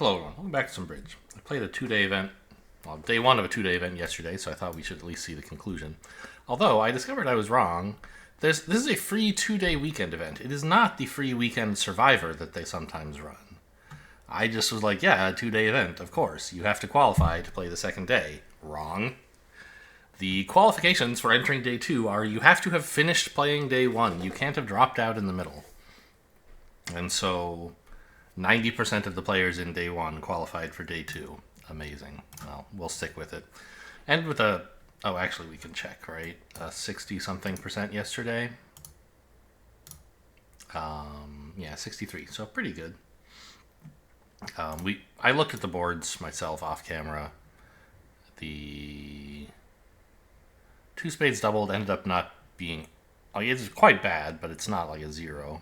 Hello everyone, welcome back to some bridge. I played a 2-day event, well, day one of a 2-day event yesterday, so I thought we should at least see the conclusion. Although, I discovered I was wrong. This is a free 2-day weekend event. It is not the free weekend Survivor that they sometimes run. I just was like, yeah, a 2-day event, of course. You have to qualify to play the second day. Wrong. The qualifications for entering day 2 are you have to have finished playing day 1. You can't have dropped out in the middle. And so 90% of the players in day 1 qualified for day 2. Amazing. Well, we'll stick with it. And with a... Oh, actually, we can check, right? 60-something% yesterday. Yeah, 63. So pretty good. I looked at the boards myself off camera. The 2 spades doubled ended up not being... Like, it's quite bad, but it's not like a 0.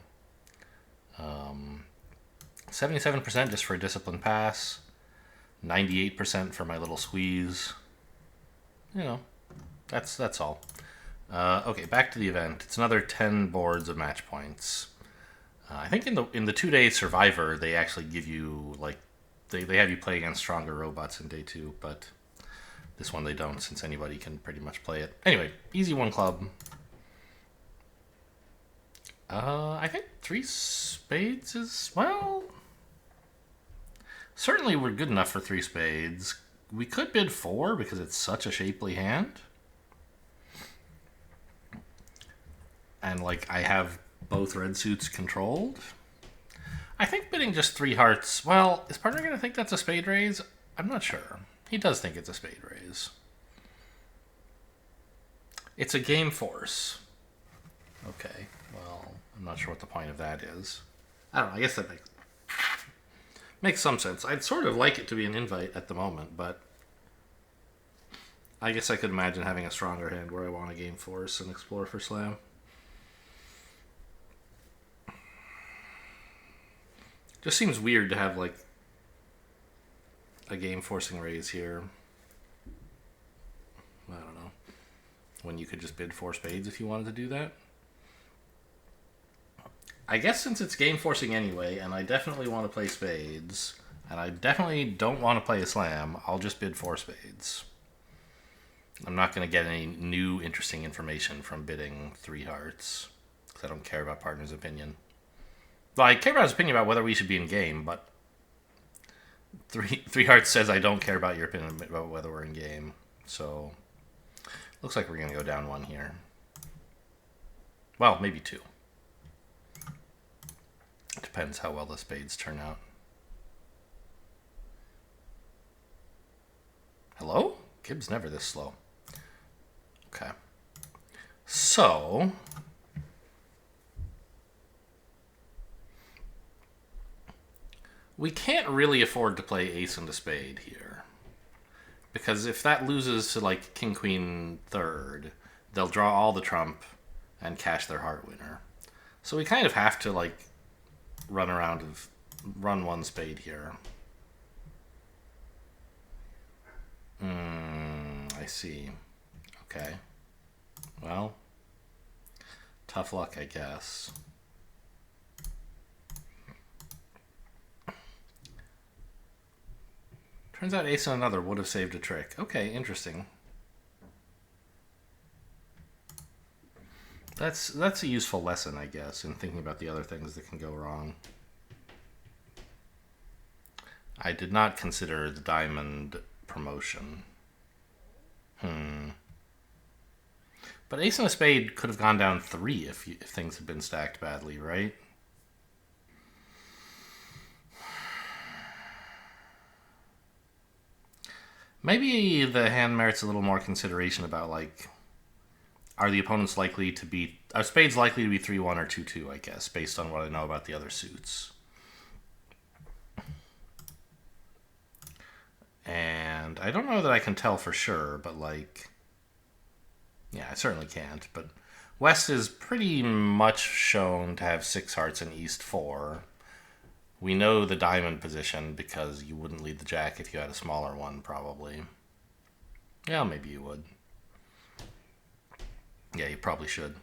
77% just for a disciplined pass. 98% for my little squeeze. You know, that's all. Okay, back to the event. It's another 10 boards of match points. I think in the 2-day Survivor, they actually give you, like, they have you play against stronger robots in day 2, but this one they don't, since anybody can pretty much play it. Anyway, easy 1 club. I think 3 spades is, well... Certainly we're good enough for 3 spades. We could bid 4 because it's such a shapely hand. And, like, I have both red suits controlled. I think bidding just 3 hearts... Well, is partner going to think that's a spade raise? I'm not sure. He does think it's a spade raise. It's a game force. Okay, well, I'm not sure what the point of that is. I don't know, I guess that makes some sense. I'd sort of like it to be an invite at the moment, but I guess I could imagine having a stronger hand where I want a game force and explore for slam. Just seems weird to have, like, a game forcing raise here. I don't know. When you could just bid 4 spades if you wanted to do that. I guess since it's game forcing anyway, and I definitely want to play spades, and I definitely don't want to play a slam, I'll just bid 4 spades. I'm not going to get any new interesting information from bidding 3 hearts, because I don't care about partner's opinion. Well, I care about his opinion about whether we should be in game, but 3 hearts says I don't care about your opinion about whether we're in game. So, looks like we're going to go down 1 here. Well, maybe 2. Depends how well the spades turn out. Hello? Gibbs never this slow. Okay. So... we can't really afford to play ace and a spade here. Because if that loses to, like, king, queen, third, they'll draw all the trump and cash their heart winner. So we kind of have to, like, run 1 spade here. I see. Okay. Well, tough luck, I guess. Turns out ace and another would have saved a trick. Okay, interesting. That's a useful lesson, I guess, in thinking about the other things that can go wrong. I did not consider the diamond promotion. But ace and a spade could have gone down 3 if things had been stacked badly, right? Maybe the hand merits a little more consideration about, like, are the opponents likely to be... Are spades likely to be 3-1 or 2-2, I guess, based on what I know about the other suits. And I don't know that I can tell for sure, but, like... Yeah, I certainly can't, but West is pretty much shown to have 6 hearts and East 4. We know the diamond position because you wouldn't lead the jack if you had a smaller one, probably. Yeah, maybe you would. Yeah, you probably should.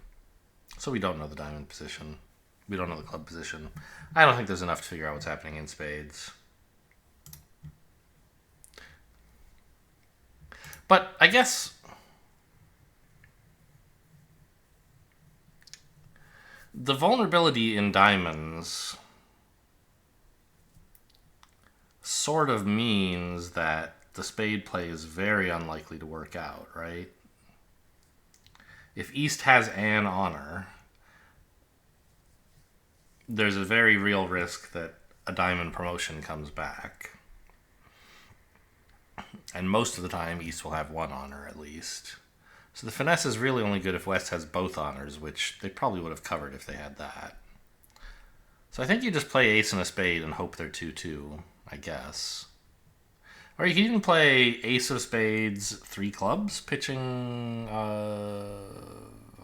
So we don't know the diamond position. We don't know the club position. I don't think there's enough to figure out what's happening in spades. But I guess the vulnerability in diamonds sort of means that the spade play is very unlikely to work out, right? If East has an honor, there's a very real risk that a diamond promotion comes back. And most of the time, East will have one honor at least. So the finesse is really only good if West has both honors, which they probably would have covered if they had that. So I think you just play ace and a spade and hope they're 2-2, I guess. Or you can even play ace of spades, 3 clubs, pitching a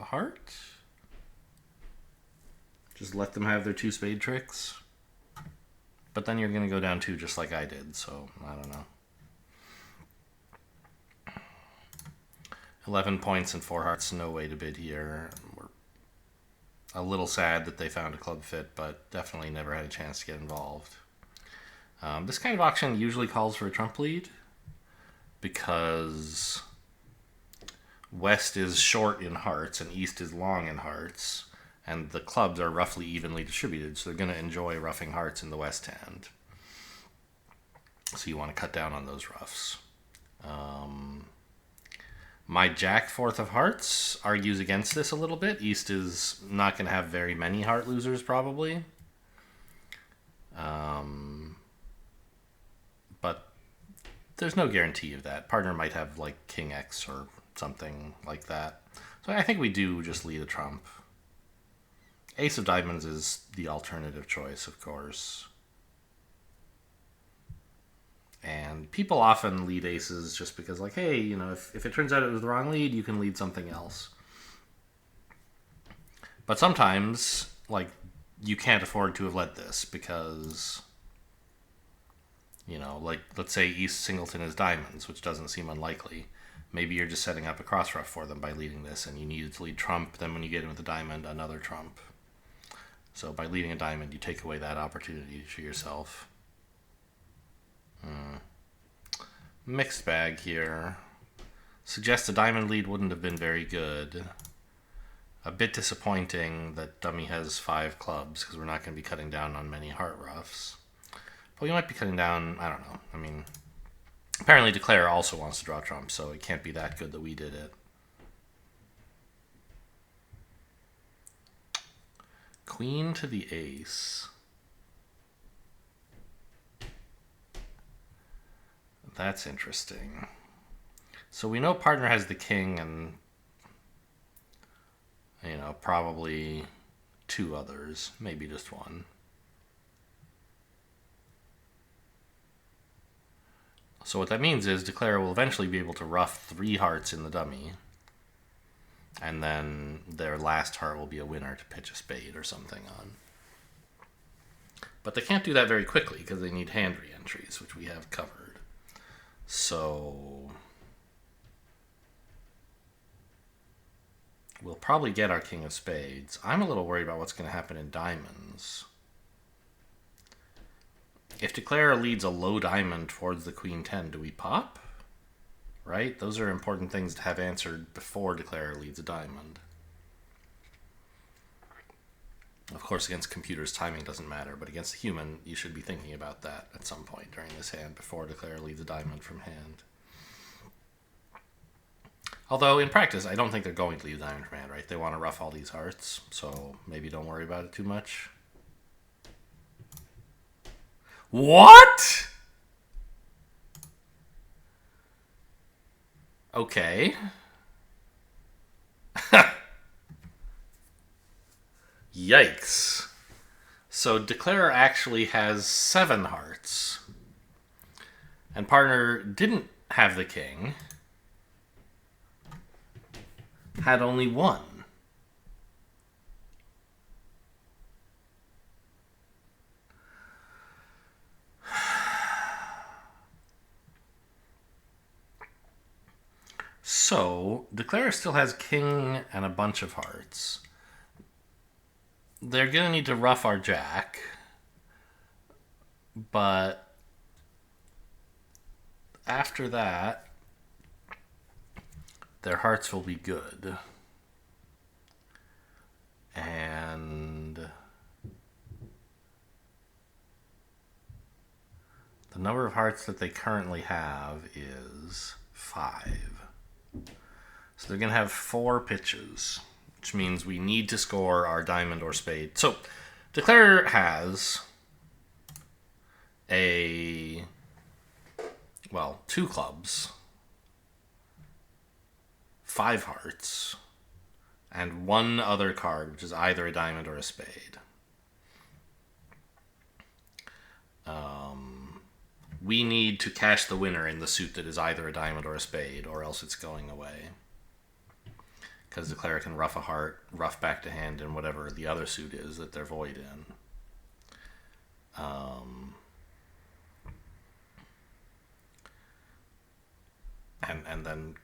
heart. Just let them have their 2 spade tricks. But then you're going to go down 2 just like I did, so I don't know. 11 points and 4 hearts, no way to bid here. We're a little sad that they found a club fit, but definitely never had a chance to get involved. This kind of auction usually calls for a trump lead because West is short in hearts and East is long in hearts, and the clubs are roughly evenly distributed, so they're going to enjoy roughing hearts in the West hand. So you want to cut down on those roughs. My Jack fourth of hearts argues against this a little bit. East is not going to have very many heart losers, probably. But there's no guarantee of that. Partner might have like King X or something like that. So I think we do just lead a trump. Ace of diamonds is the alternative choice, of course. And people often lead aces just because, like, hey, you know, if it turns out it was the wrong lead, you can lead something else. But sometimes, like, you can't afford to have led this because, you know, like, let's say East Singleton is diamonds, which doesn't seem unlikely. Maybe you're just setting up a cross rough for them by leading this, and you needed to lead trump, then when you get in with a diamond, another trump. So by leading a diamond, you take away that opportunity to yourself. Mixed bag here. Suggests a diamond lead wouldn't have been very good. A bit disappointing that dummy has 5 clubs because we're not going to be cutting down on many heart roughs. But we might be cutting down, I don't know. I mean, apparently Declare also wants to draw trump, so it can't be that good that we did it. Queen to the ace. That's interesting. So we know partner has the king and, you know, probably 2 others, maybe just 1. So what that means is Declare will eventually be able to rough 3 hearts in the dummy, and then their last heart will be a winner to pitch a spade or something on. But they can't do that very quickly because they need hand re-entries, which we have covered. So we'll probably get our king of spades. I'm a little worried about what's going to happen in diamonds. If Declare leads a low diamond towards the queen 10, do we pop? Right? Those are important things to have answered before Declare leads a diamond. Of course, against computers, timing doesn't matter, but against a human, you should be thinking about that at some point during this hand before Declare leads a diamond from hand. Although, in practice, I don't think they're going to lead a diamond from hand, right? They want to rough all these hearts, so maybe don't worry about it too much. What? Okay. Yikes. So Declare actually has 7 hearts. And partner didn't have the king. Had only 1. So, Declare still has king and a bunch of hearts. They're going to need to rough our jack. But after that, their hearts will be good. And the number of hearts that they currently have is 5. So they're going to have 4 pitches, which means we need to score our diamond or spade. So Declare has 2 clubs, 5 hearts, and 1 other card, which is either a diamond or a spade. We need to cash the winner in the suit that is either a diamond or a spade, or else it's going away. Because Declare can ruff a heart, ruff back to hand, and whatever the other suit is that they're void in. And then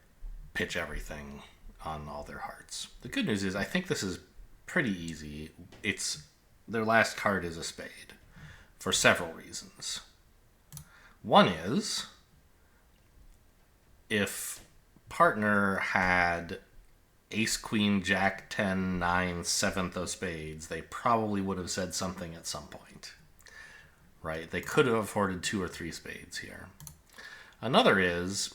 pitch everything on all their hearts. The good news is I think this is pretty easy. Their last card is a spade for several reasons. One is if partner had ace, queen, jack, 10, 9, 7th of spades, they probably would have said something at some point. Right? They could have afforded 2 or 3 spades here. Another is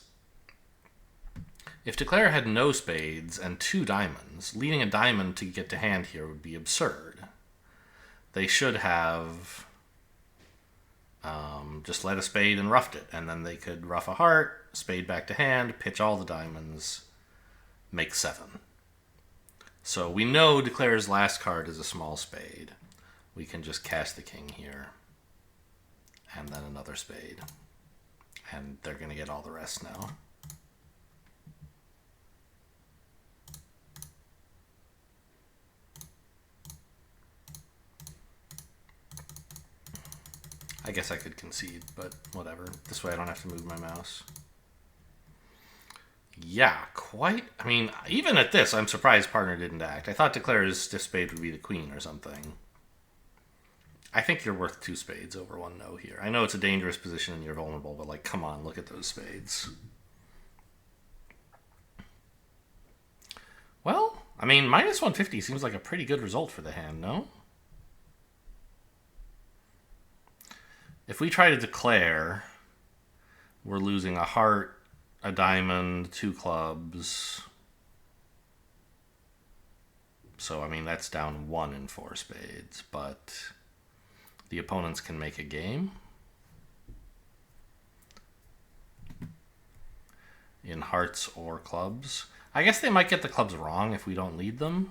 if Declare had no spades and 2 diamonds, leading a diamond to get to hand here would be absurd. They should have just led a spade and roughed it, and then they could ruff a heart, spade back to hand, pitch all the diamonds, make 7. So we know Declare's last card is a small spade. We can just cast the king here, and then another spade. And they're going to get all the rest now. I guess I could concede, but whatever. This way I don't have to move my mouse. Yeah, I mean, even at this, I'm surprised partner didn't act. I thought Declare's stiff spade would be the queen or something. I think you're worth 2 spades over 1 no here. I know it's a dangerous position and you're vulnerable, but come on, look at those spades. Well, I mean, minus 150 seems like a pretty good result for the hand, no? If we try to declare, we're losing a heart, a diamond, 2 clubs. So, I mean, that's down 1 in 4 spades, but the opponents can make a game in hearts or clubs. I guess they might get the clubs wrong if we don't lead them.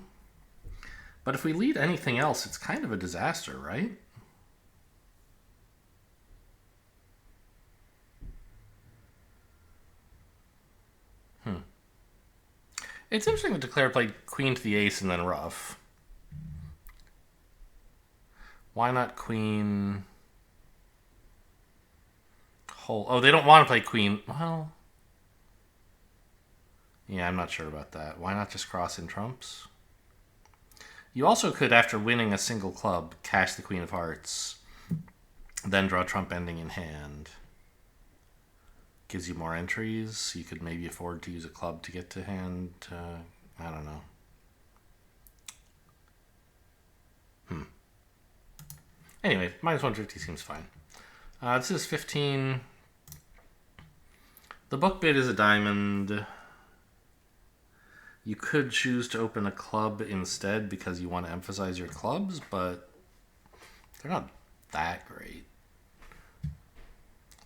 But if we lead anything else, it's kind of a disaster, right? It's interesting that Declare played queen to the ace and then ruff. Why not queen? Oh, they don't want to play queen. Well, yeah, I'm not sure about that. Why not just cross in trumps? You also could, after winning a single club, cash the queen of hearts, then draw trump ending in hand. Gives you more entries. You could maybe afford to use a club to get to hand. I don't know. Anyway, minus 150 seems fine. This is 15. The book bid is a diamond. You could choose to open a club instead because you want to emphasize your clubs, but they're not that great.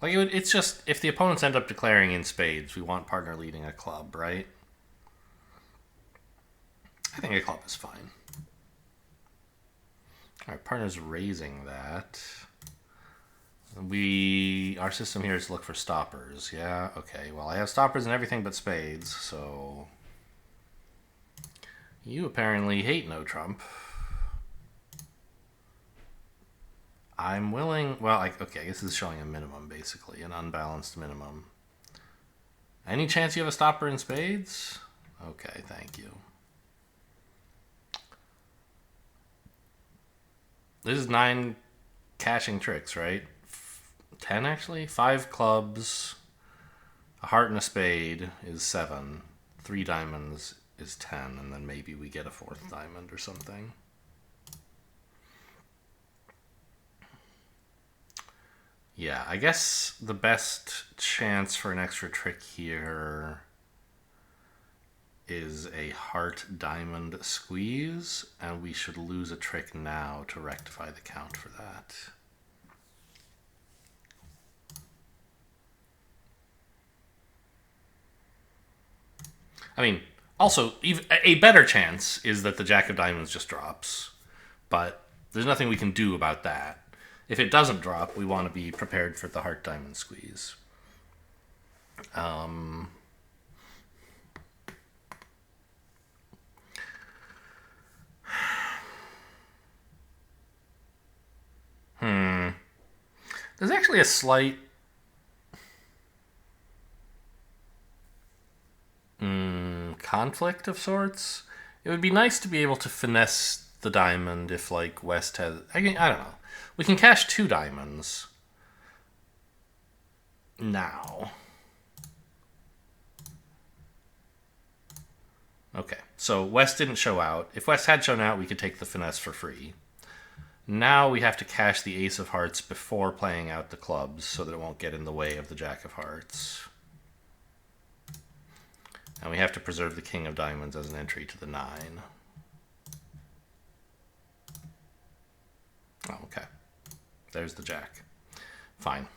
It's just, if the opponents end up declaring in spades, we want partner leading a club, right? I think a club is fine. All right, partner's raising that. Our system here is to look for stoppers. Yeah, okay. Well, I have stoppers in everything but spades, so you apparently hate no trump. I'm willing... Well, okay, I guess this is showing a minimum, basically. An unbalanced minimum. Any chance you have a stopper in spades? Okay, thank you. This is 9 cashing tricks, right? 10, actually? 5 clubs. A heart and a spade is 7. 3 diamonds is 10, and then maybe we get a 4th diamond or something. Yeah, I guess the best chance for an extra trick here is a heart diamond squeeze, and we should lose a trick now to rectify the count for that. I mean, also, a better chance is that the Jack of Diamonds just drops, but there's nothing we can do about that. If it doesn't drop, we want to be prepared for the heart diamond squeeze. There's actually a slight conflict of sorts. It would be nice to be able to finesse the diamond if, like, West has... I don't know. We can cash 2 diamonds now. Okay, so West didn't show out. If West had shown out, we could take the finesse for free. Now we have to cash the Ace of Hearts before playing out the clubs so that it won't get in the way of the Jack of Hearts. And we have to preserve the King of Diamonds as an entry to the 9. Oh, okay. There's the Jack. Fine.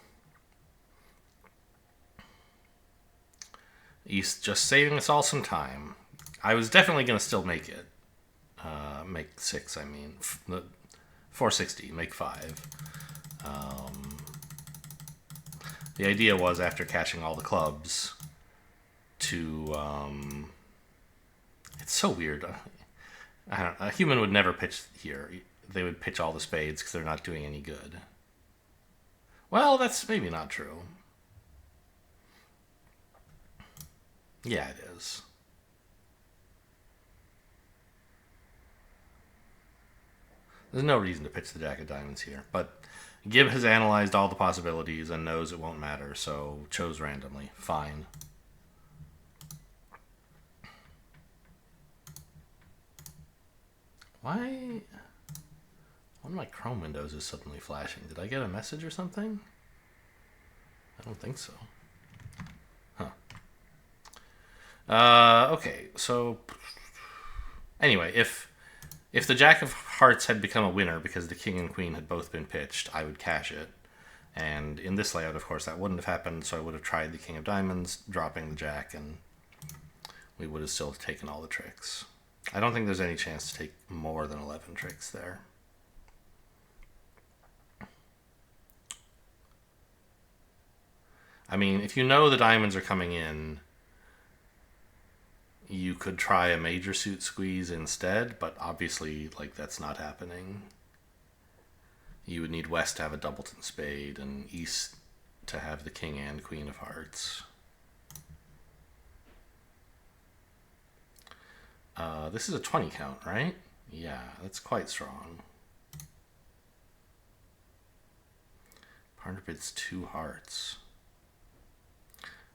East just saving us all some time. I was definitely going to still make it. Make 6, I mean. 460, make 5. The idea was, after cashing all the clubs, to... it's so weird. I don't know. A human would never pitch here. They would pitch all the spades because they're not doing any good. Well, that's maybe not true. Yeah, it is. There's no reason to pitch the Jack of Diamonds here, but Gibb has analyzed all the possibilities and knows it won't matter, so chose randomly. Fine. Why? One of my Chrome windows is suddenly flashing. Did I get a message or something? I don't think so. Huh. Okay, so... Anyway, if the Jack of Hearts had become a winner because the King and Queen had both been pitched, I would cash it. And in this layout, of course, that wouldn't have happened, so I would have tried the King of Diamonds, dropping the Jack, and we would have still taken all the tricks. I don't think there's any chance to take more than 11 tricks there. I mean, if you know the diamonds are coming in, you could try a major suit squeeze instead, but obviously, like, that's not happening. You would need West to have a doubleton spade and East to have the King and Queen of Hearts. This is a 20 count, right? Yeah, that's quite strong. Partner bids 2 hearts.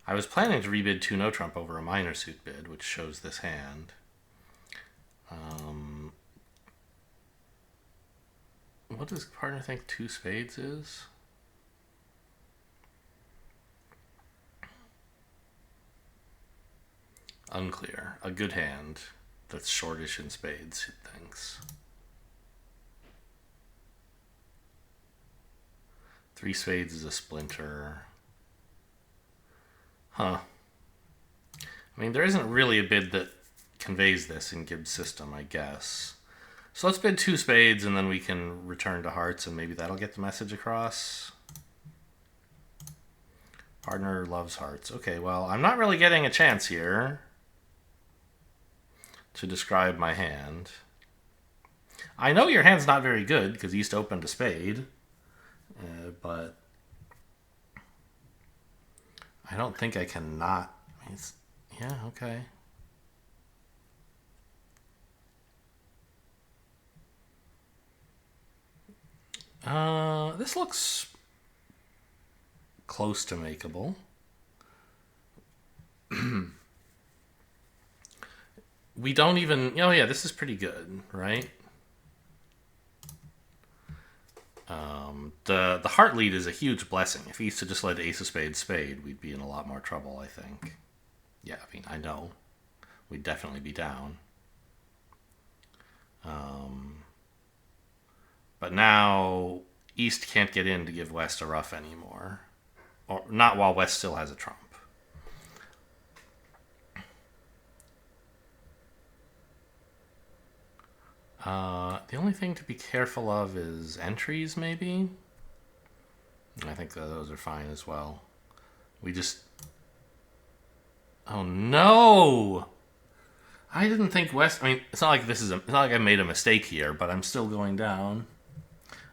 I was planning to rebid 2 no trump over a minor suit bid, which shows this hand. What does partner think 2 spades is? Unclear. A good hand that's shortish in spades, it thinks. 3 spades is a splinter. Huh. I mean, there isn't really a bid that conveys this in Gibbs' system, I guess. So let's bid 2 spades and then we can return to hearts and maybe that'll get the message across. Partner loves hearts. Okay, well, I'm not really getting a chance here to describe my hand. I know your hand's not very good because East opened a spade, but I don't think I can not. I mean, yeah, okay. This looks close to makeable. we don't even... Oh, yeah, this is pretty good, right? The heart lead is a huge blessing. If he used to just let ace of spades spade, we'd be in a lot more trouble, I think. Yeah, I mean, I know. We'd definitely be down. But now East can't get in to give West a ruff anymore. Or not while West still has a trump. The only thing to be careful of is entries, maybe? I think those are fine as well. We just... Oh, no! I didn't think West... I mean, it's not like it's not like I made a mistake here, but I'm still going down.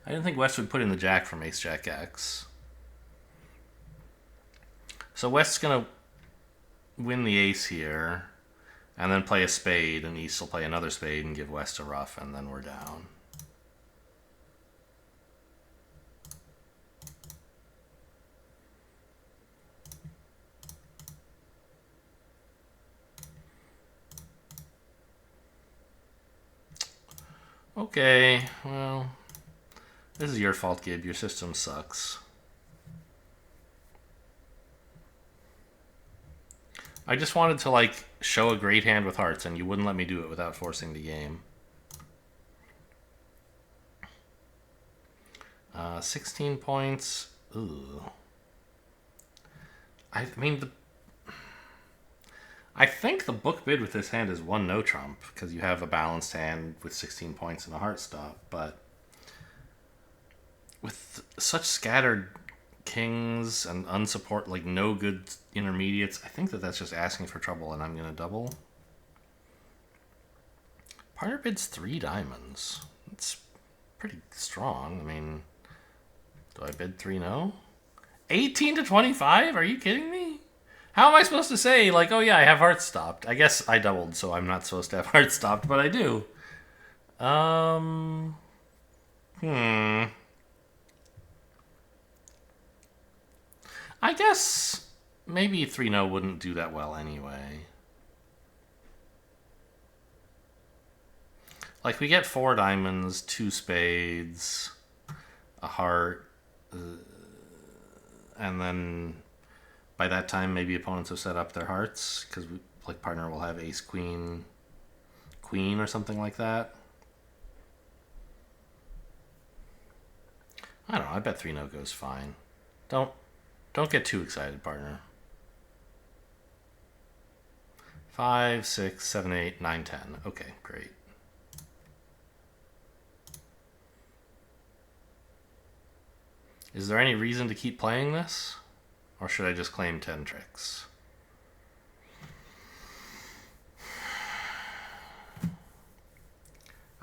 I didn't think West would put in the jack from ace jack X. So West's gonna win the ace here, and then play a spade, and East will play another spade and give West a ruff, and then we're down. Okay, well, this is your fault, Gib. Your system sucks. I just wanted to, like, show a great hand with hearts, and you wouldn't let me do it without forcing the game. 16 points. Ooh. I mean, I think the book bid with this hand is 1 no trump, because you have a balanced hand with 16 points and a heart stop, but with such scattered kings and unsupport, like no good intermediates, I think that's just asking for trouble, and I'm going to double. Partner bids 3 diamonds. It's pretty strong. I mean, do I bid 3 no? 18 to 25? Are you kidding me? How am I supposed to say, like, oh yeah, I have heart stopped? I guess I doubled, so I'm not supposed to have heart stopped, but I do. I guess maybe 3 no wouldn't do that well anyway. Like, we get 4 diamonds, 2 spades, a heart, and then by that time maybe opponents have set up their hearts, because like partner will have ace queen queen or something like that. I don't know, I bet 3 no goes fine. Don't get too excited, partner. 5, 6, 7, 8, 9, 10. Okay, great. Is there any reason to keep playing this? Or should I just claim 10 tricks?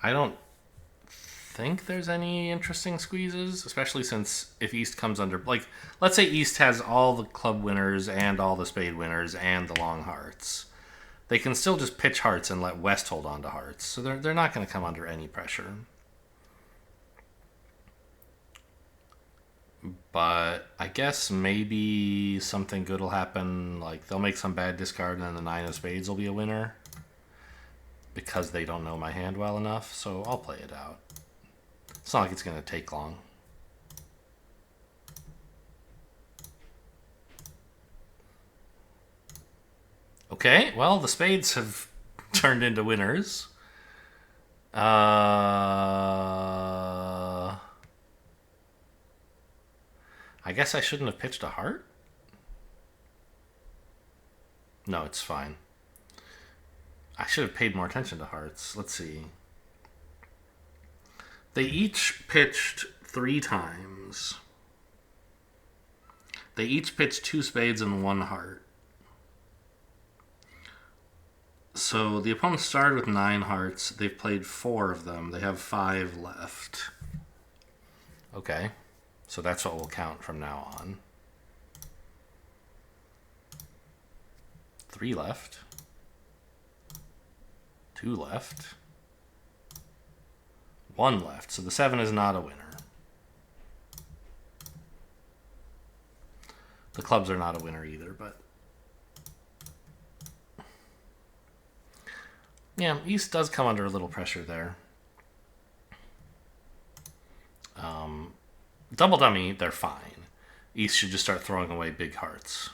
I don't think there's any interesting squeezes, especially since if East comes under... Like, let's say East has all the club winners and all the spade winners and the long hearts. They can still just pitch hearts and let West hold on to hearts. So they're not going to come under any pressure. But I guess maybe something good will happen. Like, they'll make some bad discard and then the 9 of spades will be a winner. Because they don't know my hand well enough. So I'll play it out. It's not like it's going to take long. Okay, well, the spades have turned into winners. I guess I shouldn't have pitched a heart? No, it's fine. I should have paid more attention to hearts. Let's see. They each pitched 3 times. They each pitched 2 spades and 1 heart. So the opponent started with 9 hearts. They've played 4 of them. They have 5 left. Okay. So that's what will count from now on. 3 left. 2 left. 1 left. So the 7 is not a winner. The clubs are not a winner either, but... Yeah, East does come under a little pressure there. Double dummy, they're fine. East should just start throwing away big hearts.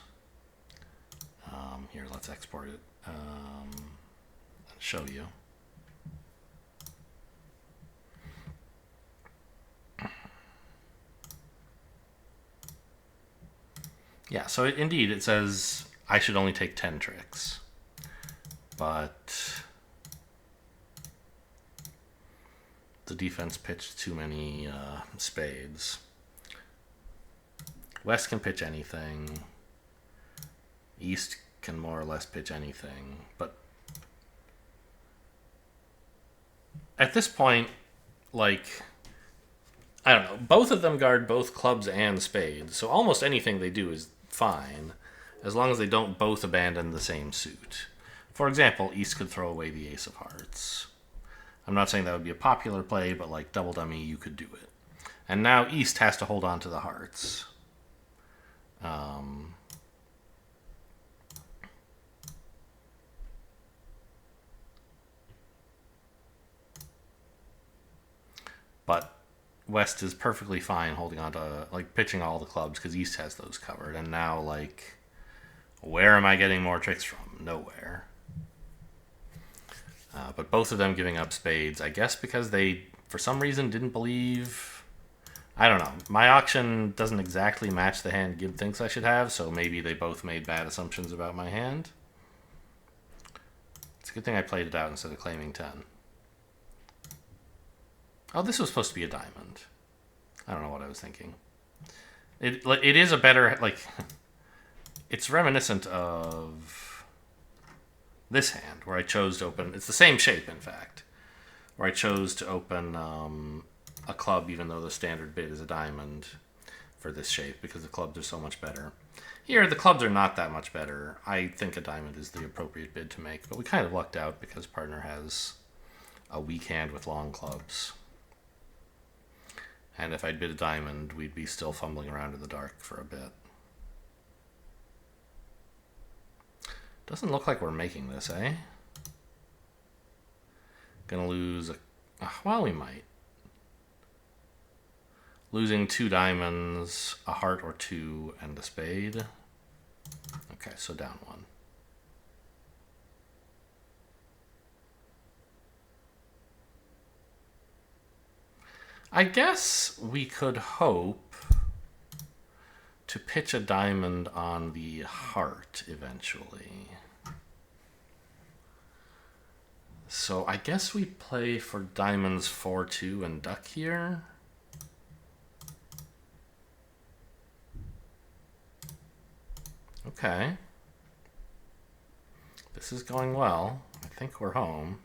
Here, let's export it. Show you. Yeah, so indeed it says I should only take 10 tricks. But the defense pitched too many spades. West can pitch anything. East can more or less pitch anything. But at this point, like, I don't know, both of them guard both clubs and spades, so almost anything they do is fine, as long as they don't both abandon the same suit. For example, East could throw away the ace of hearts. I'm not saying that would be a popular play, but like double dummy, you could do it. And now East has to hold on to the hearts. But West is perfectly fine holding on to, like, pitching all the clubs because East has those covered. And now, like, where am I getting more tricks from? Nowhere. But both of them giving up spades, I guess because they, for some reason, didn't believe... I don't know. My auction doesn't exactly match the hand Gib thinks I should have, so maybe they both made bad assumptions about my hand. It's a good thing I played it out instead of claiming 10. Oh, this was supposed to be a diamond. I don't know what I was thinking. It is a better, like... It's reminiscent of this hand, where I chose to open... It's the same shape, in fact. Where I chose to open a club, even though the standard bid is a diamond for this shape, because the clubs are so much better. Here, the clubs are not that much better. I think a diamond is the appropriate bid to make, but we kind of lucked out because partner has a weak hand with long clubs. And if I'd bid a diamond, we'd be still fumbling around in the dark for a bit. Doesn't look like we're making this, eh? Gonna lose a... well, we might. Losing 2 diamonds, a heart or 2, and a spade. Okay, so down 1. I guess we could hope to pitch a diamond on the heart eventually. So I guess we play for diamonds 4-2 and duck here. Okay. This is going well. I think we're home.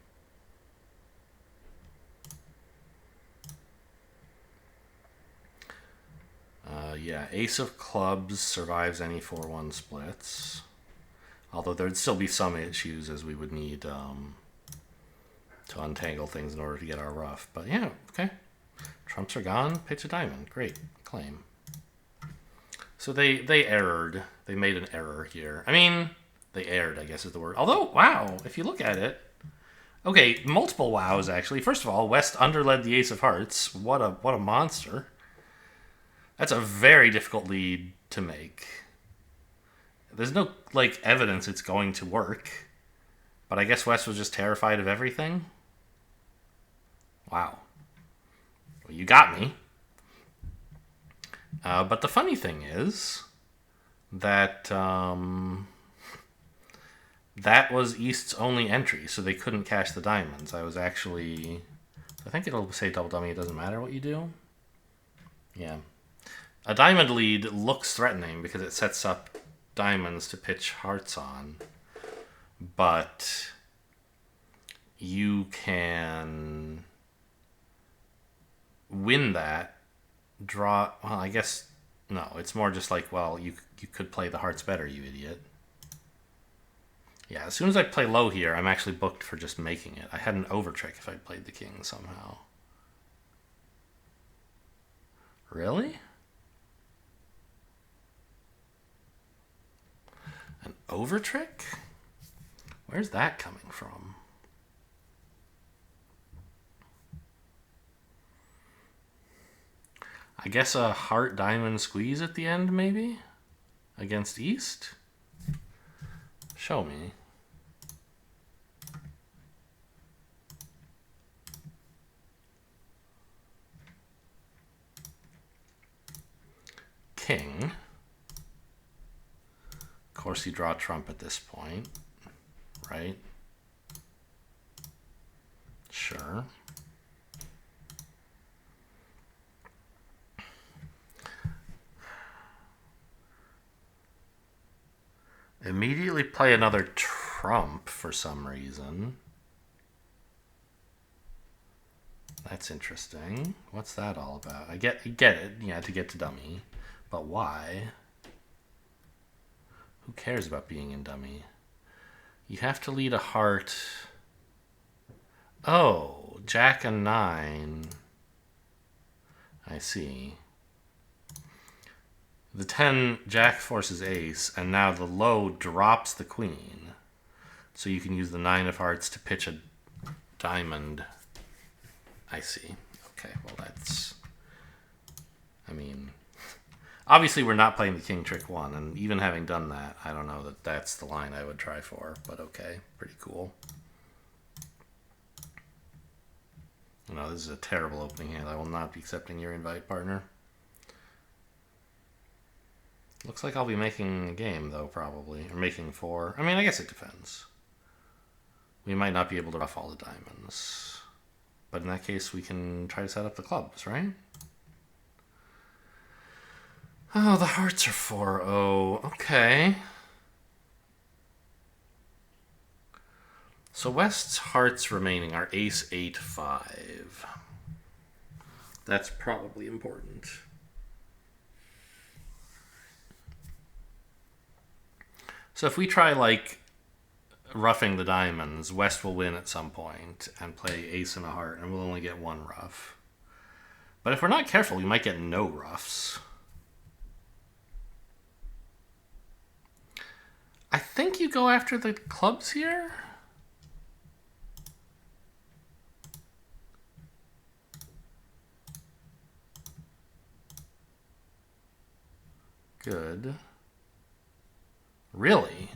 Yeah, ace of clubs survives any 4-1 splits. Although there'd still be some issues as we would need to untangle things in order to get our ruff. But yeah, okay. Trumps are gone. Pitch a diamond. Great. Claim. So they erred. They made an error here. I mean, they erred, I guess is the word. Although, wow, if you look at it. Okay, multiple wows, actually. First of all, West underled the ace of hearts. What a monster. That's a very difficult lead to make. There's no, like, evidence it's going to work. But I guess West was just terrified of everything. Wow. Well, you got me. But the funny thing is that that was East's only entry, so they couldn't cash the diamonds. I think it'll say double dummy, it doesn't matter what you do. Yeah. A diamond lead looks threatening because it sets up diamonds to pitch hearts on. But you can win that, draw... Well, I guess... No, it's more just like, well, you could play the hearts better, you idiot. Yeah, as soon as I play low here, I'm actually booked for just making it. I had an overtrick if I'd played the king somehow. Really? An overtrick? Where's that coming from? I guess a heart diamond squeeze at the end, maybe? Against East? Show me. King. Of course, you draw trump at this point, right? Sure. Immediately play another trump for some reason. That's interesting. What's that all about? I get it, yeah, to get to dummy. But why? Who cares about being in dummy? You have to lead a heart. Oh, Jack and 9. I see. The 10, Jack forces ace, and now the low drops the queen. So you can use the 9 of hearts to pitch a diamond. I see. Okay, well that's... I mean... Obviously we're not playing the king trick 1, and even having done that, I don't know that that's the line I would try for, but okay, pretty cool. No, this is a terrible opening hand. I will not be accepting your invite, partner. Looks like I'll be making a game, though, probably. Or making 4. I mean, I guess it depends. We might not be able to ruff all the diamonds. But in that case, we can try to set up the clubs, right? Oh, the hearts are 4-0. Okay. So West's hearts remaining are ace 8-5. That's probably important. So if we try, like, roughing the diamonds, West will win at some point and play ace and a heart, and we'll only get 1 ruff. But if we're not careful, we might get no ruffs. I think you go after the clubs here? Good. Really?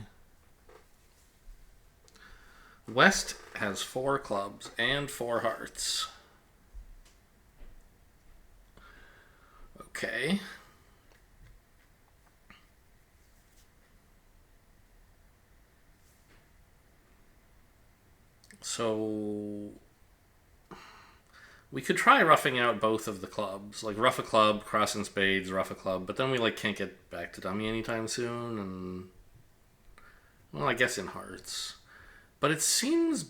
West has 4 clubs and 4 hearts. Okay. So we could try roughing out both of the clubs. Like rough a club, cross and spades, rough a club, but then we like can't get back to dummy anytime soon, and well, I guess in hearts. But it seems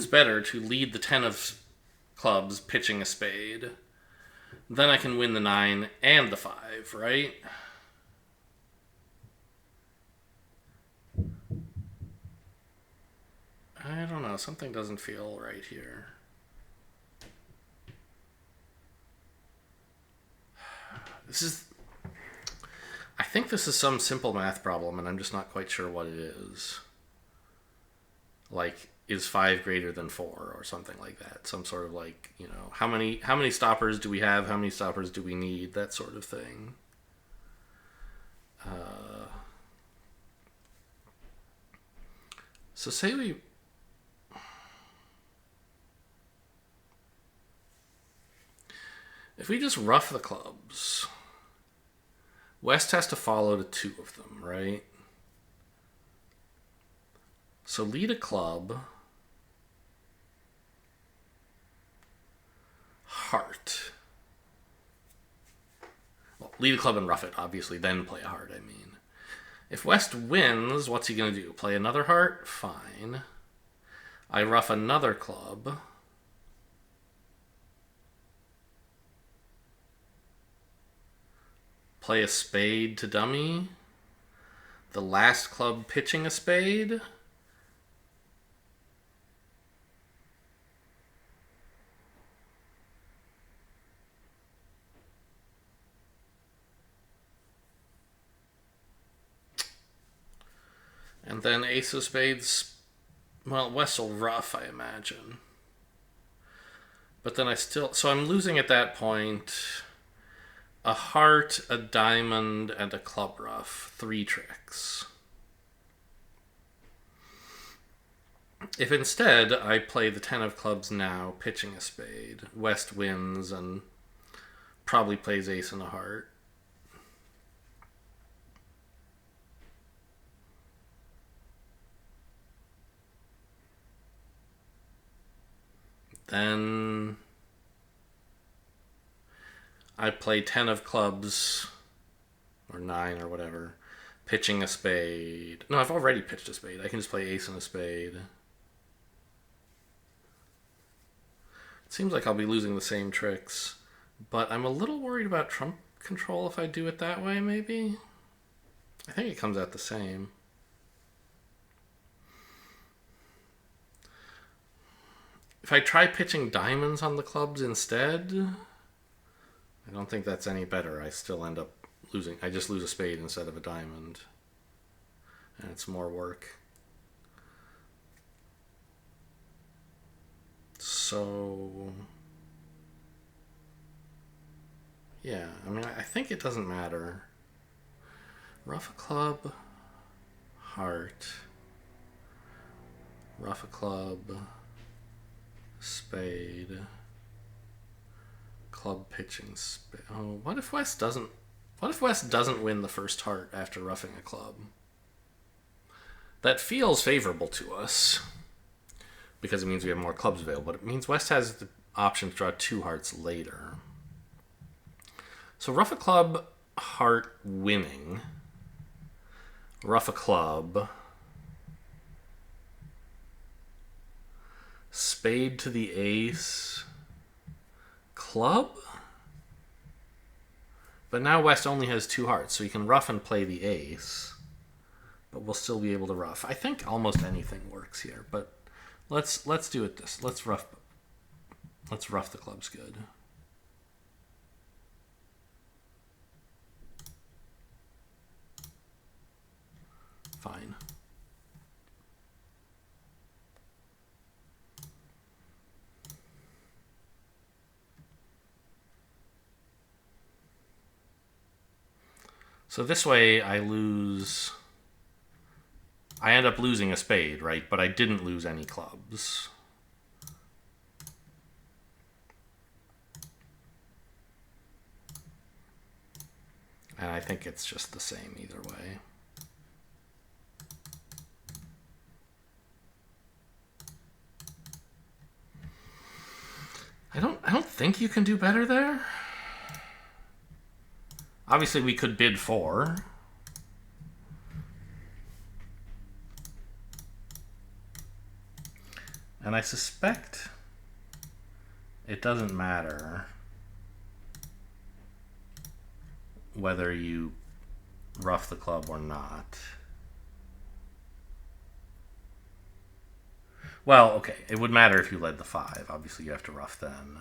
better to lead the 10 of clubs pitching a spade. Then I can win the 9 and the 5, right? I don't know. Something doesn't feel right here. I think this is some simple math problem, and I'm just not quite sure what it is. Like, is 5 greater than 4 or something like that? Some sort of like, you know, how many stoppers do we have? How many stoppers do we need? That sort of thing. So say we... If we just rough the clubs, West has to follow to 2 of them, right? So lead a club, heart. Well, lead a club and rough it, obviously, then play a heart, I mean. If West wins, what's he going to do? Play another heart? Fine. I rough another club. Play a spade to dummy. The last club pitching a spade. And then ace of spades. Well, West will rough, I imagine. But then I still... So I'm losing at that point a heart, a diamond, and a club ruff. 3 tricks. If instead I play the 10 of clubs now, pitching a spade, West wins and probably plays ace and a heart. Then I play 10 of clubs, or 9 or whatever, pitching a spade. No, I've already pitched a spade. I can just play ace and a spade. It seems like I'll be losing the same tricks, but I'm a little worried about trump control if I do it that way, maybe? I think it comes out the same. If I try pitching diamonds on the clubs instead, I don't think that's any better. I still end up losing. I just lose a spade instead of a diamond. And it's more work. So... yeah, I mean, I think it doesn't matter. Ruff a club, heart. Ruff a club, spade. Club pitching spade. Oh, what if West doesn't win the first heart after ruffing a club? That feels favorable to us because it means we have more clubs available, but it means West has the option to draw 2 hearts later. So ruff a club, heart winning. Ruff a club. Spade to the ace. Club? But now West only has 2 hearts, so he can ruff and play the ace. But we'll still be able to ruff. I think almost anything works here, but let's do it this. Let's ruff the clubs good. Fine. So this way I end up losing a spade, right? But I didn't lose any clubs. And I think it's just the same either way. I don't think you can do better there. Obviously, we could bid 4. And I suspect it doesn't matter whether you ruff the club or not. Well, okay, it would matter if you led the 5. Obviously, you have to ruff then.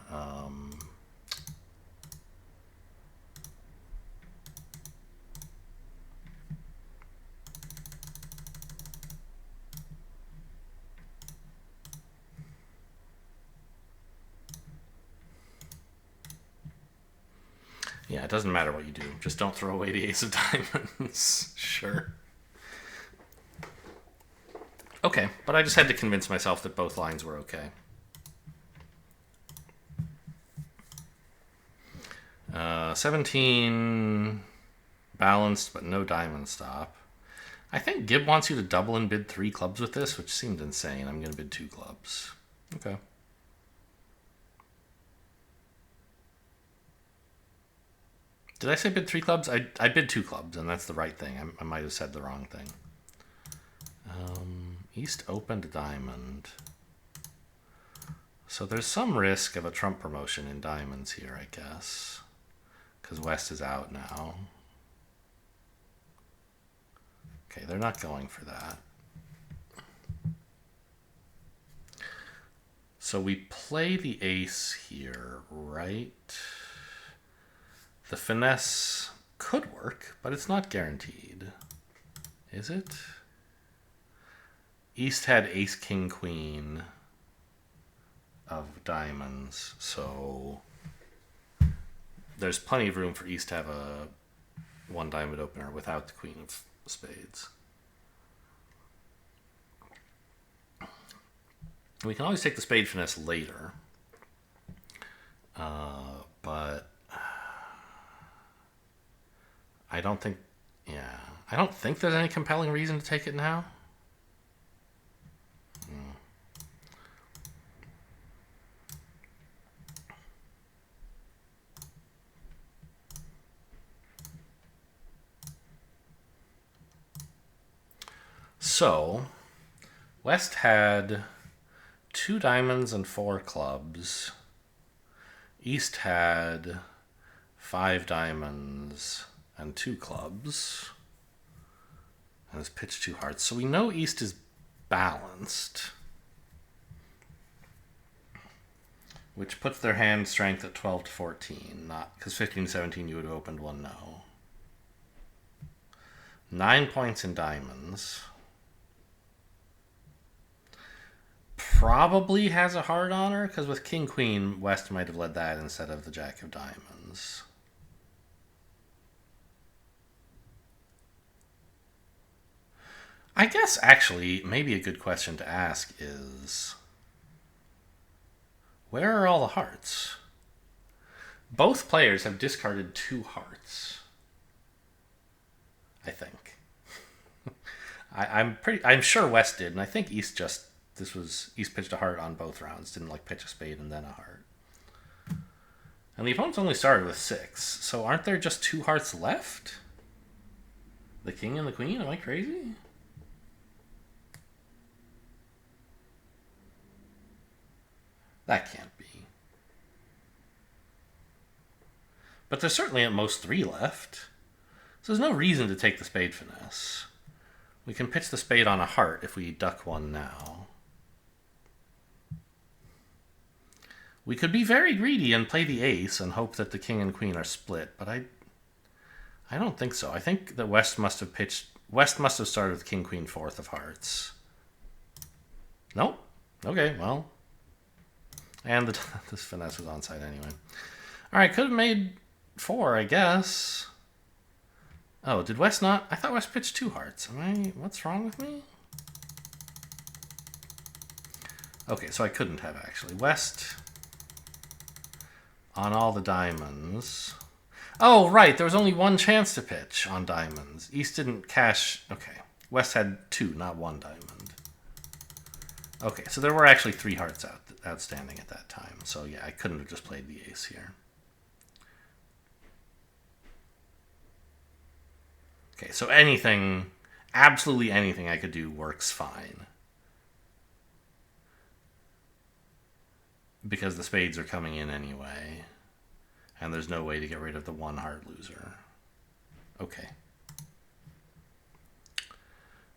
Yeah, it doesn't matter what you do. Just don't throw away the ace of diamonds. Sure. Okay, but I just had to convince myself that both lines were okay. 17 balanced, but no diamond stop. I think Gib wants you to double and bid 3 clubs with this, which seemed insane. I'm going to bid 2 clubs. Okay. Did I say bid 3 clubs? I bid 2 clubs, and that's the right thing. I might have said the wrong thing. East opened diamond. So there's some risk of a trump promotion in diamonds here, I guess. Because West is out now. Okay, they're not going for that. So we play the ace here, right? The finesse could work, but it's not guaranteed. Is it? East had ace, king, queen. of diamonds, so there's plenty of room for East to have a one diamond opener without the queen of spades. We can always take the spade finesse later, but I don't think, I don't think there's any compelling reason to take it now. So, West had 2 diamonds and 4 clubs. East had 5 diamonds and 2 clubs. And has pitched 2 hearts. So we know East is balanced, which puts their hand strength at 12 to 14. Not because 15 to 17 you would have opened one no. 9 points in diamonds. Probably has a heart on her, because with King Queen, West might have led that instead of the Jack of Diamonds. I guess actually maybe a good question to ask is, where are all the hearts? Both players have discarded 2 hearts, I think. I'm sure West did, and I think East just, East pitched a heart on both rounds, didn't like pitch a spade and then a heart. And the opponents only started with 6, so aren't there just 2 hearts left? The king and the queen? Am I crazy? That can't be. But there's certainly at most 3 left. So there's no reason to take the spade finesse. We can pitch the spade on a heart if we duck one now. We could be very greedy and play the ace and hope that the king and queen are split, but I don't think so. I think that West must have started with king, queen, 4th of hearts. Nope. Okay, well. And this finesse was onside anyway. Alright, could have made 4, I guess. Oh, did West not? I thought West pitched 2 hearts. What's wrong with me? Okay, so I couldn't have actually. West on all the diamonds. Oh, right, there was only 1 chance to pitch on diamonds. East didn't cash. Okay, West had 2, not 1 diamond. Okay, so there were actually 3 hearts outstanding at that time. So yeah, I couldn't have just played the ace here. Okay, so anything, absolutely anything I could do works fine. Because the spades are coming in anyway. And there's no way to get rid of the 1 heart loser. Okay.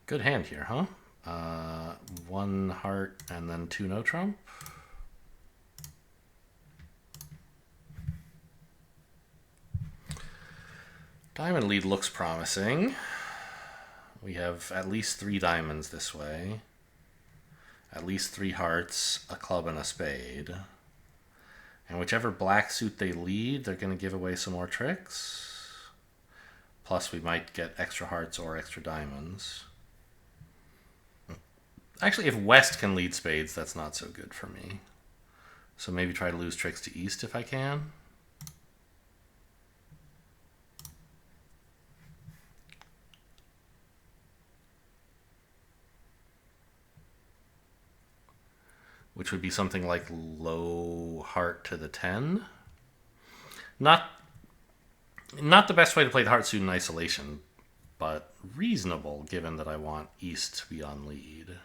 Good hand here, huh? 1 heart and then 2 no trump. Diamond lead looks promising. We have at least 3 diamonds this way. At least 3 hearts, a club, and a spade. And whichever black suit they lead, they're going to give away some more tricks. Plus, we might get extra hearts or extra diamonds. Actually, if West can lead spades, that's not so good for me. So maybe try to lose tricks to East if I can. Which would be something like low heart to the 10. Not the best way to play the heart suit in isolation, but reasonable given that I want East to be on lead.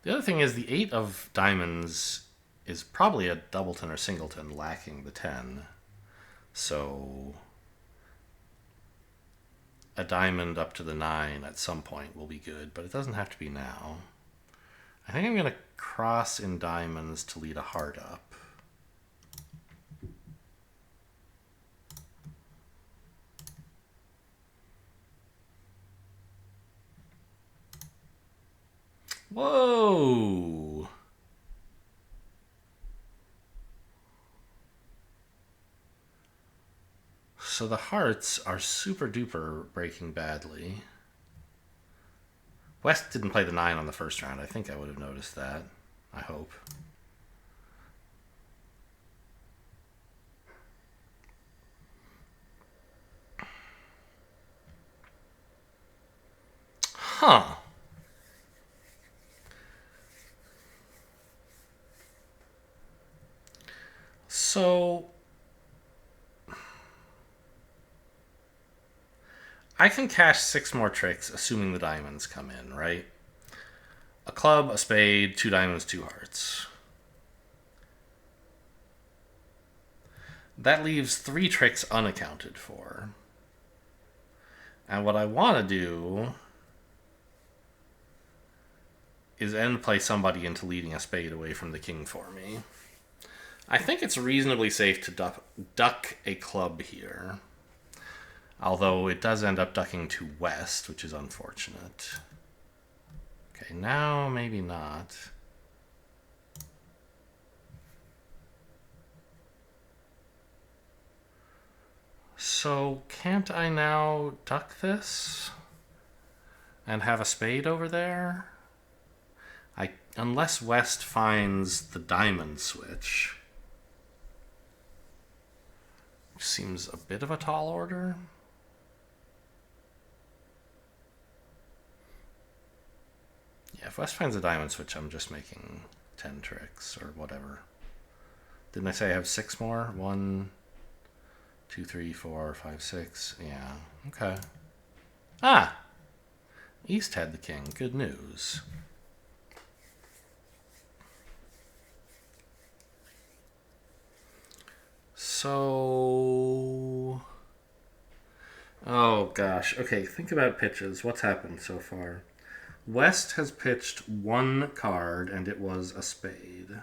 The other thing is the 8 of diamonds is probably a doubleton or singleton lacking the 10. So a diamond up to the 9 at some point will be good, but it doesn't have to be now. I think I'm going to cross in diamonds to lead a heart up. Whoa! So the hearts are super duper breaking badly. West didn't play the 9 on the first round. I think I would have noticed that. I hope. Huh. So I can cash 6 more tricks, assuming the diamonds come in, right? A club, a spade, 2 diamonds, 2 hearts. That leaves 3 tricks unaccounted for. And what I want to do is end play somebody into leading a spade away from the king for me. I think it's reasonably safe to duck a club here. Although it does end up ducking to West, which is unfortunate. Okay, now maybe not. So can't I now duck this and have a spade over there? Unless West finds the diamond switch, which seems a bit of a tall order. Yeah, if West finds a diamond switch, I'm just making 10 tricks or whatever. Didn't I say I have 6 more? 1, 2, 3, 4, 5, 6. Yeah, okay. Ah! East had the king. Good news. So... Oh, gosh. Okay, think about pitches. What's happened so far? West has pitched 1 card, and it was a spade.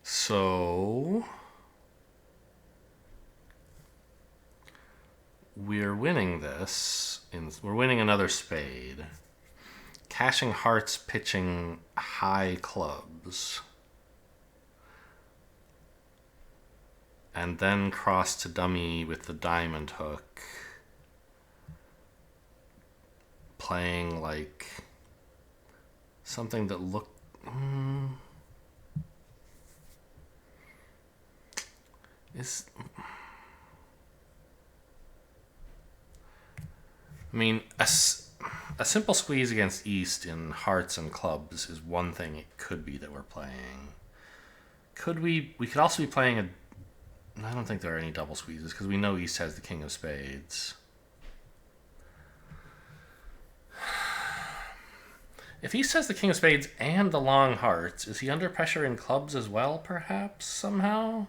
So... we're winning this. We're winning another spade. Cashing hearts, pitching high clubs. And then cross to dummy with the diamond hook. Playing like something that looked... I mean, a simple squeeze against East in hearts and clubs is one thing it could be that we're playing. We could also be playing a... I don't think there are any double squeezes because we know East has the king of spades. If East has the king of spades and the long hearts, is he under pressure in clubs as well, perhaps, somehow?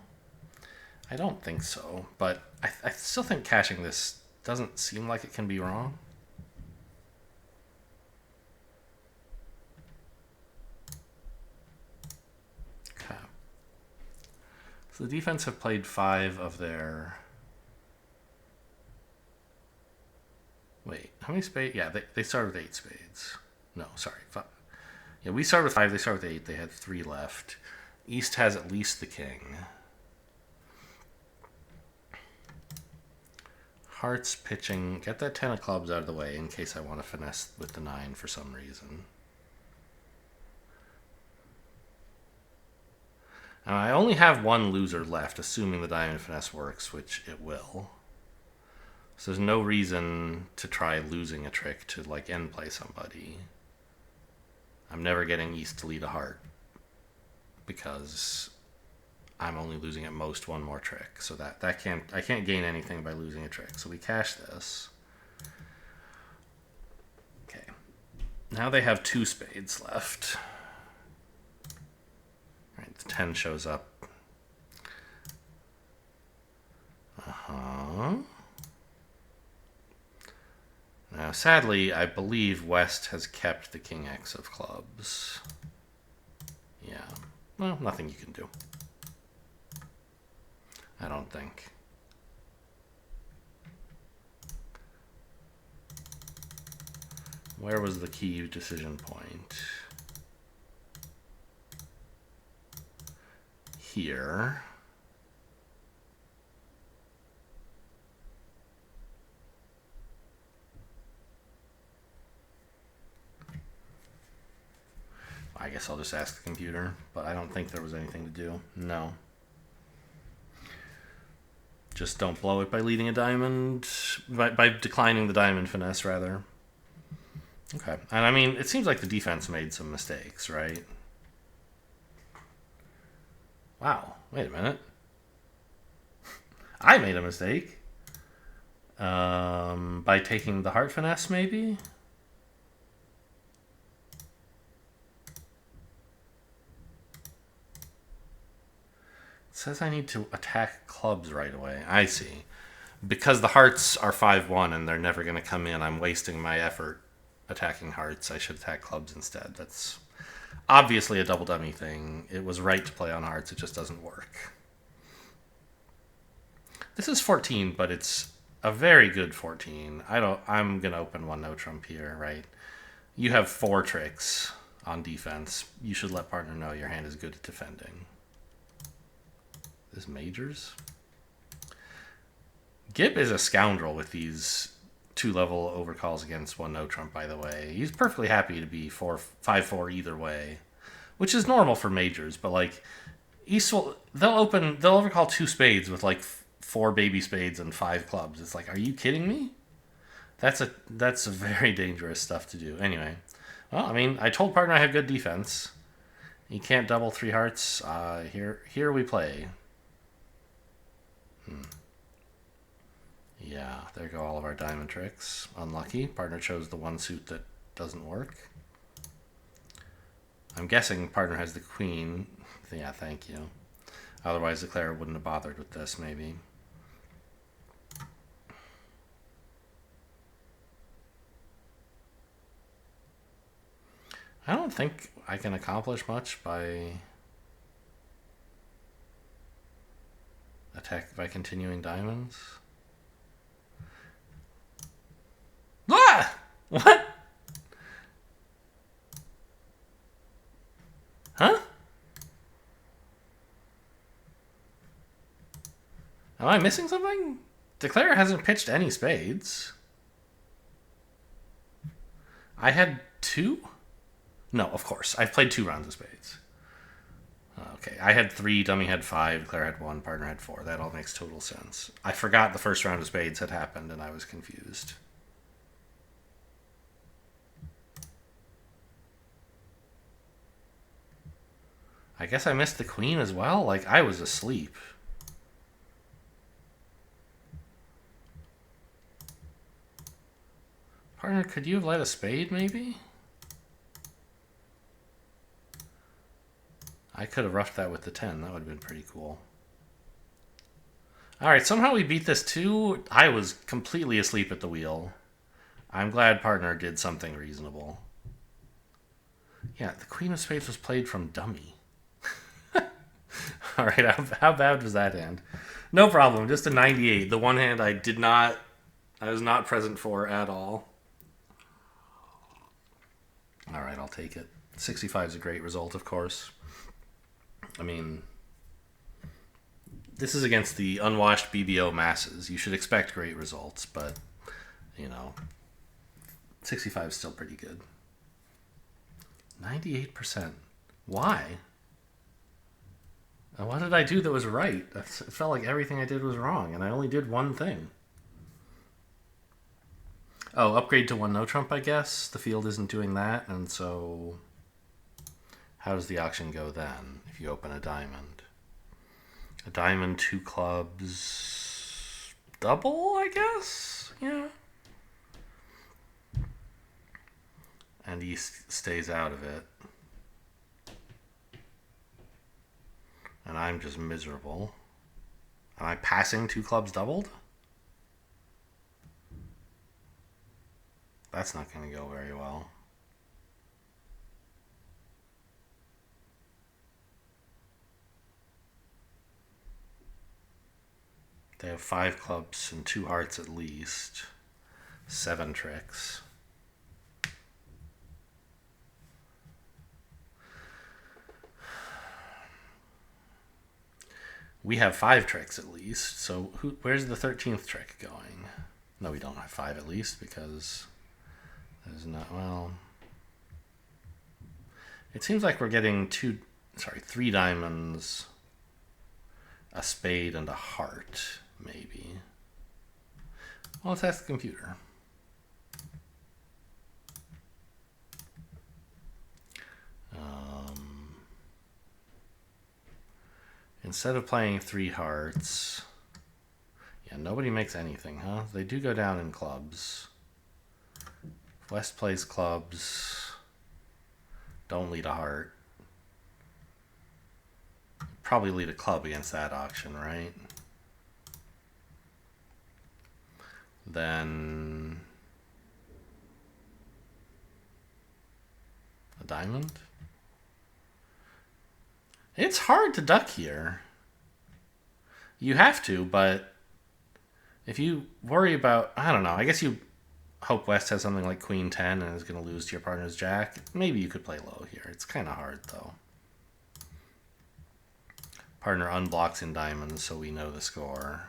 I don't think so, but I still think cashing this doesn't seem like it can be wrong. Okay. So the defense have played 5 of their... Wait, how many spades? Yeah, they started with 8 spades. No, sorry. 5. Yeah, we started with 5, they started with 8. They had 3 left. East has at least the king. Hearts pitching. Get that 10 of clubs out of the way in case I want to finesse with the 9 for some reason. Now, I only have 1 loser left, assuming the diamond finesse works, which it will. So there's no reason to try losing a trick to like end play somebody. I'm never getting East to lead a heart because I'm only losing at most 1 more trick. So I can't gain anything by losing a trick. So we cash this. Okay. Now they have 2 spades left. Right, the 10 shows up. Now, sadly, I believe West has kept the king X of clubs. Yeah. Well, nothing you can do. I don't think. Where was the key decision point? here. I guess I'll just ask the computer, but I don't think there was anything to do. No. Just don't blow it by leading a diamond, by declining the diamond finesse, rather. Okay. And I mean, it seems like the defense made some mistakes, right? Wow. Wait a minute. I made a mistake. By taking the heart finesse, maybe? It says I need to attack clubs right away. I see. Because the hearts are 5-1 and they're never going to come in, I'm wasting my effort attacking hearts. I should attack clubs instead. That's obviously a double dummy thing. It was right to play on hearts. It just doesn't work. This is 14, but it's a very good 14. I'm going to open one no trump here, right? You have 4 tricks on defense. You should let partner know your hand is good at defending. This majors? Gib is a scoundrel with these 2-level overcalls against one no trump, by the way. He's perfectly happy to be 5-4 either way, which is normal for majors, but like they'll overcall 2 spades with like 4 baby spades and 5 clubs. It's like, are you kidding me? That's a very dangerous stuff to do. Anyway, well, I mean, I told partner I have good defense. He can't double 3 hearts. Here we play. Yeah, there go all of our diamond tricks. Unlucky. Partner chose the one suit that doesn't work. I'm guessing partner has the queen. Yeah, thank you. Otherwise, the Clara wouldn't have bothered with this, maybe. I don't think I can accomplish much by continuing diamonds. Ah! What? Huh? Am I missing something? Declare hasn't pitched any spades. I had 2? No, of course. I've played 2 rounds of spades. Okay, I had 3, dummy had 5, Claire had 1, partner had 4. That all makes total sense. I forgot the first round of spades had happened and I was confused. I guess I missed the queen as well? Like, I was asleep. Partner, could you have led a spade, maybe? I could have roughed that with the 10. That would have been pretty cool. Alright, somehow we beat this too. I was completely asleep at the wheel. I'm glad partner did something reasonable. Yeah, the queen of spades was played from dummy. Alright, how bad was that hand? No problem, just a 98. The one hand I was not present for at all. Alright, I'll take it. 65 is a great result, of course. I mean, this is against the unwashed BBO masses. You should expect great results, but, 65 is still pretty good. 98%. Why? And what did I do that was right? It felt like everything I did was wrong, and I only did one thing. Oh, upgrade to one no trump, I guess. The field isn't doing that, and so how does the auction go then if you open a diamond? A diamond, 2 clubs, double, I guess? Yeah. And he stays out of it. And I'm just miserable. Am I passing 2 clubs doubled? That's not going to go very well. They have 5 clubs and 2 hearts at least. 7 tricks. We have 5 tricks at least. So where's the 13th trick going? No, we don't have 5 at least because there's not, well... It seems like we're getting 3 diamonds, a spade, and a heart, maybe. Well, let's ask the computer. Instead of playing 3 hearts... Yeah, nobody makes anything, huh? They do go down in clubs. West plays clubs. Don't lead a heart. Probably lead a club against that auction, right? Then... a diamond? It's hard to duck here. You have to, but if you worry about... I don't know. I guess you hope West has something like Queen 10 and is going to lose to your partner's Jack. Maybe you could play low here. It's kind of hard, though. Partner unblocks in diamonds, so we know the score.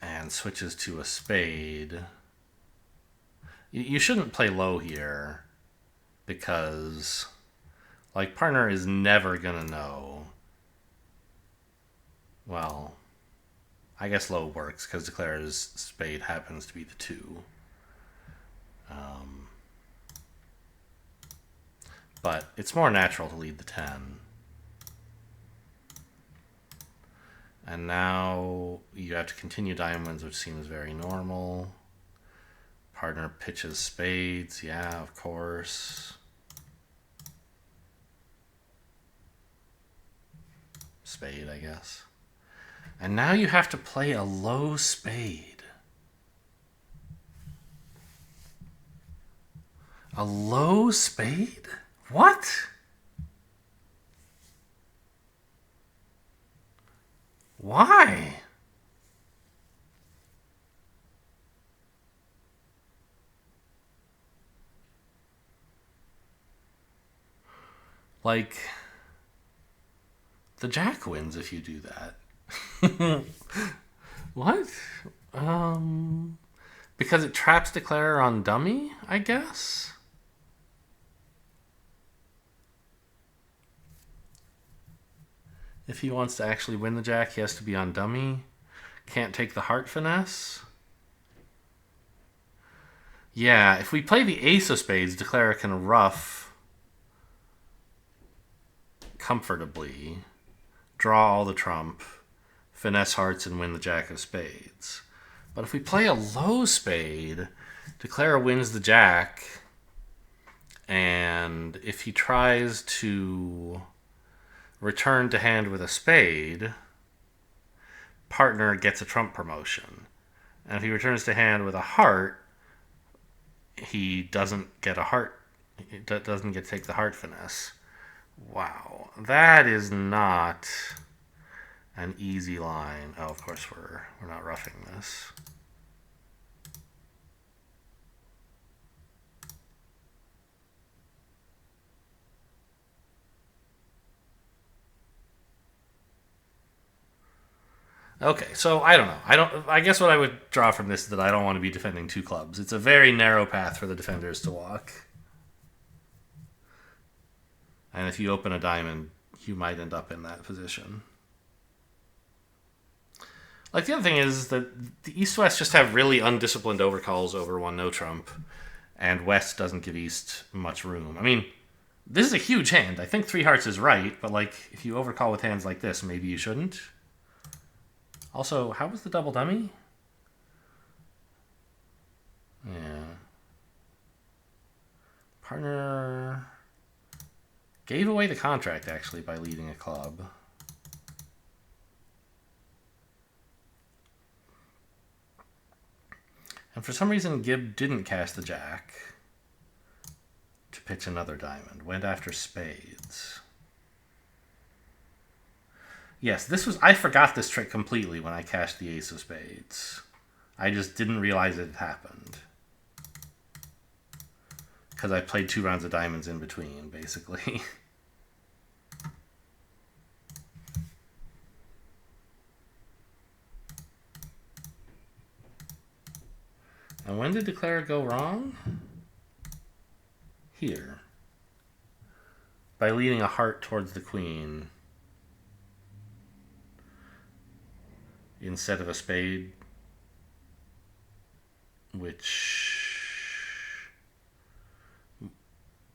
And switches to a spade. You shouldn't play low here because... like, partner is never going to know. Well, I guess low works because declares spade happens to be the 2. But it's more natural to lead the 10. And now you have to continue diamonds, which seems very normal. Partner pitches spades. Yeah, of course. Spade, I guess. And now you have to play a low spade. A low spade? What? Why? Like, the Jack wins if you do that. What? Because it traps Declarer on dummy, I guess? If he wants to actually win the Jack, he has to be on dummy. Can't take the heart finesse. Yeah, if we play the Ace of Spades, Declarer can ruff comfortably, draw all the trump, finesse hearts, and win the Jack of Spades. But if we play a low spade, Declarer wins the Jack, and if he tries to return to hand with a spade, partner gets a trump promotion. And if he returns to hand with a heart, he doesn't get a heart. He doesn't get to take the heart finesse. Wow. That is not an easy line. Oh, of course we're not roughing this. Okay, so I don't know. I guess what I would draw from this is that I don't want to be defending 2 clubs. It's a very narrow path for the defenders to walk. And if you open a diamond, you might end up in that position. Like, the other thing is that the East-West just have really undisciplined overcalls over 1 no trump, and West doesn't give East much room. I mean, this is a huge hand. I think 3 hearts is right, but, like, if you overcall with hands like this, maybe you shouldn't. Also, how was the double dummy? Yeah. Partner gave away the contract, actually, by leading a club. And for some reason, Gibb didn't cast the Jack to pitch another diamond. Went after spades. Yes, this was... I forgot this trick completely when I cashed the Ace of Spades. I just didn't realize it had happened. Because I played 2 rounds of diamonds in between, basically. And when did declare go wrong? Here. By leading a heart towards the queen. Instead of a spade. Which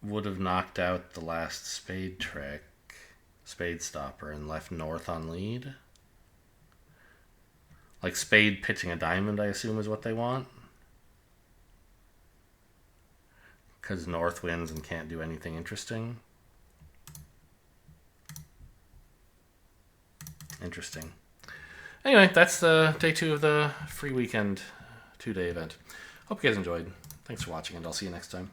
would have knocked out the last spade trick. Spade stopper and left north on lead. Like spade pitching a diamond, I assume, is what they want. Because north wins and can't do anything interesting. Interesting. Anyway, that's the day 2 of the free weekend 2-day event. Hope you guys enjoyed. Thanks for watching, and I'll see you next time.